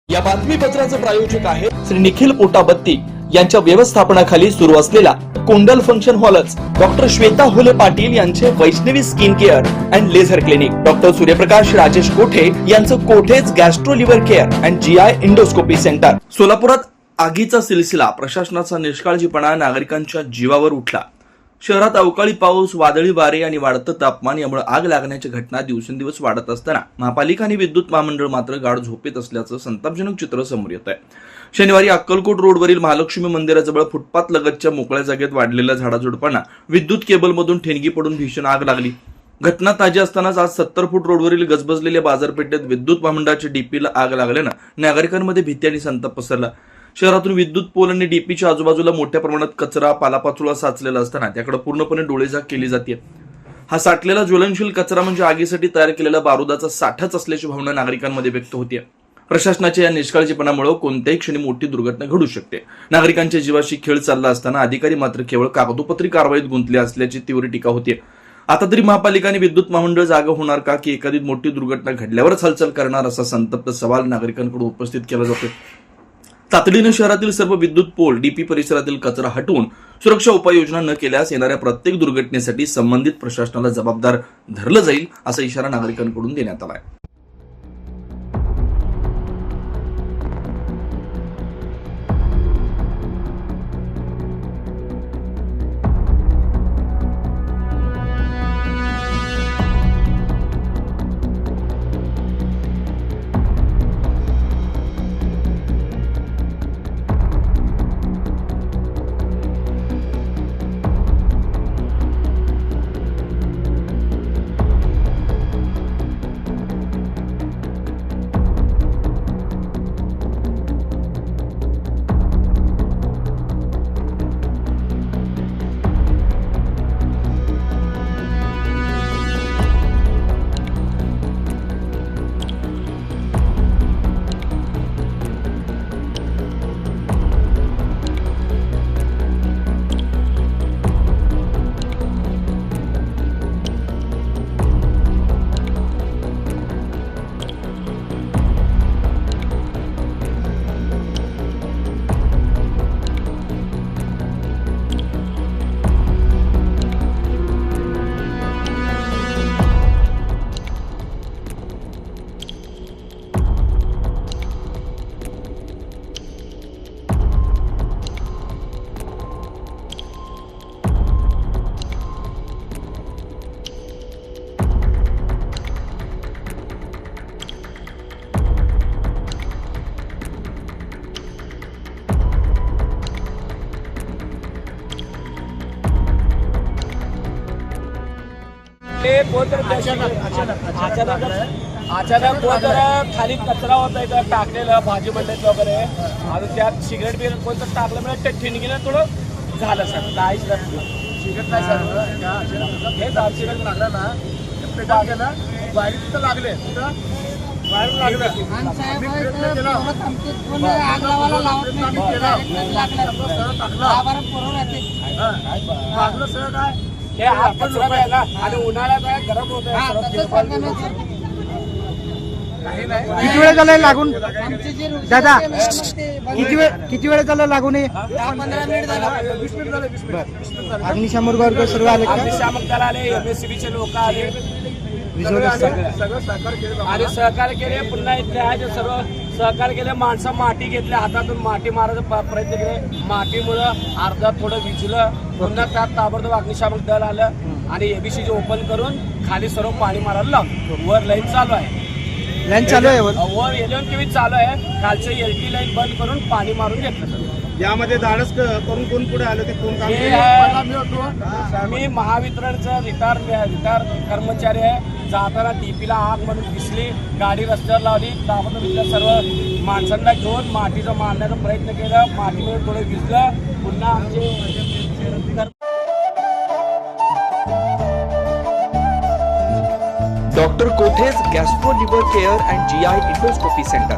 या बातमीपत्राचे प्रायोजक आहे श्री निखिल पोटाबत्ती यांच्या व्यवस्थापनाखाली सुरू असलेला कुंडल फंक्शन हॉलच डॉक्टर श्वेता होले पाटील यांचे Vaishnavi skin care and laser clinic, doctor Suryaprakash Rajesh Kothe यांचं Kothe's gastro liver care and GI endoscopy centre. सोलापुरात आगीचा सिलसिला, प्रशासनाचा निष्काळजीपणा नागरिकांच्या जीवावर उठला। शहरात अवकाळी पाऊस, वादळी वारे आणि वाढतं तापमान यामुळे आग लागण्याच्या घटना दिवसेंदिवस वाढत असताना महापालिका आणि विद्युत महामंडळ मात्र गाढ झोपेत असल्याचं संतापजनक चित्र समोर येत आहे। शनिवारी अक्कलकोट रोडवरील महालक्ष्मी मंदिराजवळ फुटपाथ लगतच्या मोकळ्या जागेत वाढलेल्या झाडाझुडपांना विद्युत केबलमधून ठिणगी पडून भीषण आग लागली। घटना ताजी असतानाच आज 70 फूट रोडवरील गजबजलेल्या बाजारपेठेत विद्युत महामंडळाच्या डीपीला आग लागल्यानं नागरिकांमध्ये भीती आणि संताप पसरला। शहरातून विद्युत पोल आणि डीपीच्या आजूबाजूला मोठ्या प्रमाणात कचरा, पालापाचोळा साचलेला असताना त्याकडे पूर्णपणे डोळेझाक केली जाते। हा साठलेला ज्वलनशील कचरा म्हणजे आगीसाठी तयार केलेला बारुदाचा साठाच असल्याची भावना नागरिकांमध्ये व्यक्त होते। प्रशासनाच्या या निष्काळजीपणामुळे कोणत्याही क्षणी मोठी दुर्घटना घडू शकते। नागरिकांच्या जीवाशी खेळ चालला असताना अधिकारी मात्र केवळ कागदोपत्री कारवाईत गुंतले असल्याची तीव्र टीका होती। आता तरी महापालिका आणि विद्युत महामंडळ जागा होणार का, की एखादी मोठी दुर्घटना घडल्यावरच हालचाल करणार, असा संतप्त सवाल नागरिकांकडून उपस्थित केला जातो। तातडीने शहरातील सर्व विद्युत पोल, डीपी परिसरातील कचरा हटवून सुरक्षा उपाययोजना न केल्यास येणाऱ्या प्रत्येक दुर्घटनेसाठी संबंधित प्रशासनाला जबाबदार धरलं जाईल, असा इशारा नागरिकांकडून देण्यात आला आहे। अचानक कोणतर खाली कचरा होता इथं टाकलेलं भाजी मंडईत वगैरे, आणि त्यात सिगरेट बिगरेट कोणतं टाकलं म्हणजे ते ठिणगीनं थोडं झालं सर। नाही सिगरेट नाही सर, हे सिगरेट लागलं ना पेटा बाहेर तिथं लागले, तिथं बाहेर लागलं सर काय हे आपण ना, आणि उन्हाळ्यात गरम होत आहे। किती वेळ झालं लागून दादा? किती वेळ झालं लागून? 15 मिनिट झालं। अग्निशामक वर्ग सर्व आले का? अग्निशामक दल आले, एमएससीबीचे लोक आले, आणि सहकार्य केले। पुन्हा इथले आहे सर्व सहकार्य केले। माणसं माती घेतल्या, हातातून माती मारायचा प्रयत्न केले। मातीमुळं अर्धा थोडं विजलं, पुन्हा त्यात ताबडतोब अग्निशामक दल आलं आणि एबीसी ओपन करून खाली सर्व पाणी मारायला लागलं। वर लाईन चालू आहे, वर एलियन टीव्ही चालू आहे। खालचं एलटी लाईन बंद करून पाणी मारून घेतलं सर। यामध्ये धाडस करून कोण पुढे आलं, ते कोण काम? मी महावितरणचा रिटायर कर्मचारी आहे। जाताना डीपीला आग म्हणून दिसली, गाडी रस्त्यावर लावली, ताबडतोब इथल्या सर्व माणसांना घेऊन मातीचा मारण्याचा प्रयत्न केला। मातीमुळे थोडं विजलं, पुन्हा आमचे doctor Kothe's gastro liver care and GI endoscopy centre,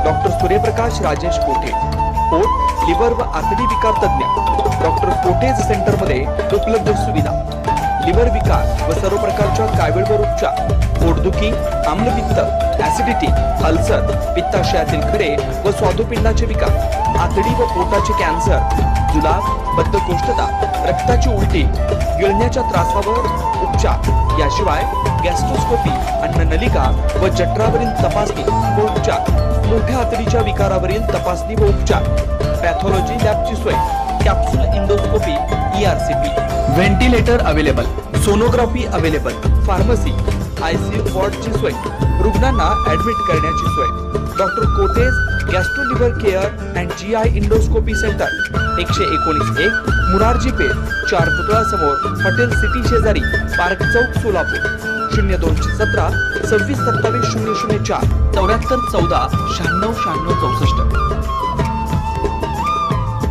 doctor Suryaprakash Rajesh कोठे, पोट, लिव्हर व आतडी विकार तज्ञ। डॉक्टर कोठेज सेंटरमध्ये उपलब्ध सुविधा लिव्हर विकार व सर्व प्रकारच्या कावीळवर उपचार, पोटदुखी, आम्लपित्त, ऍसिडिटी, अल्सर, पित्ताशयातील खडे व स्वादुपिंडाचे विकार, आतडी व पोटाचे कॅन्सर, जुलाब, बद्धकोष्ठता, रक्ताची उलटी, गिळण्याच्या त्रासावर उपचार, याशिवाय गॅस्ट्रोस्कोपी, अन्ननलिका व जठरावरील तपासणी व उपचार, मोठ्या आतडीच्या विकारावरील तपासणी व उपचार, पॅथॉलॉजी लॅबची सोय, capsule endoscopy, ERCP, ventilator available, sonography available, pharmacy, ICU वॉर्डची सोय, रुग्णांना ऍडमिट करण्याची सोय, doctor Kothe's gastro liver care and GI endoscopy centre, 119 Murarji Peth, 4 पुतळा समोर, हॉटेल सिटी शेजारी, पार्क चौक, सोलापूर. 0217 26 27 004 74 14 96 96 64.